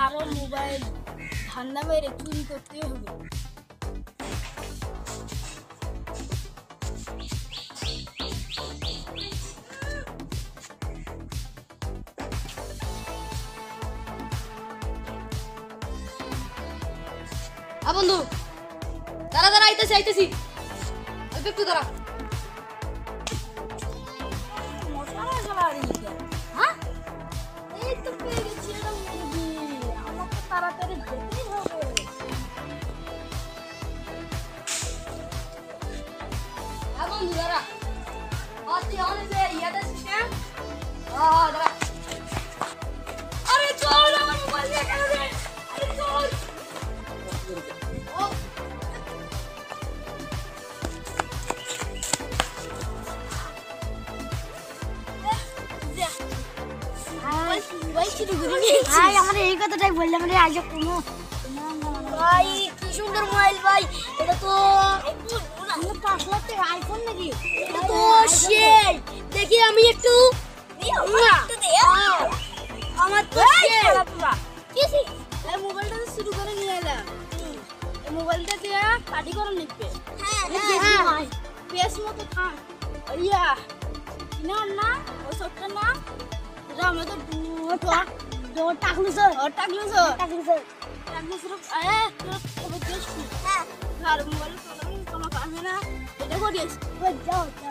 কারো মোবাইল ধান্দা মেরে চুরি করতে হবে। বন্ধু দাঁড়া দাঁড়া, আইতেছি আইতেছি, একটু দাঁড়া। মশারা জ্বালানি হ্যাঁ, এই তো পেয়ে গেছি এটা মুরগি, আমাকে তাড়াতাড়ি যেতেই হবে। বন্ধু দাঁড়া, তুই অনেক ইয়াটা সিস্টেম, দাঁড়া। আরে চল, আমার মোবাইল দিয়ে কেন রে? আরে চল। ভাই আমার এই কথাটাই বললাম রে, আজ কোনো ভাই কি সুন্দর মোবাইল ভাই, এটা তো 5 লাখ টাকা আইফোন নাকি? এটা তো সেই দেখি আমি একটু আমার তো সেই এই মোবাইলটা শুরু করে নিয়ে এলাম। এই মোবাইলটা দিয়ে পার্টি করে নিবে। হ্যাঁ বেশ মতো থাম ইয়া না ও সবটা না এটা আমাদের টাকলু স্যার আর মোবাইল কোনো কামে না, এটা করিস যাও এটা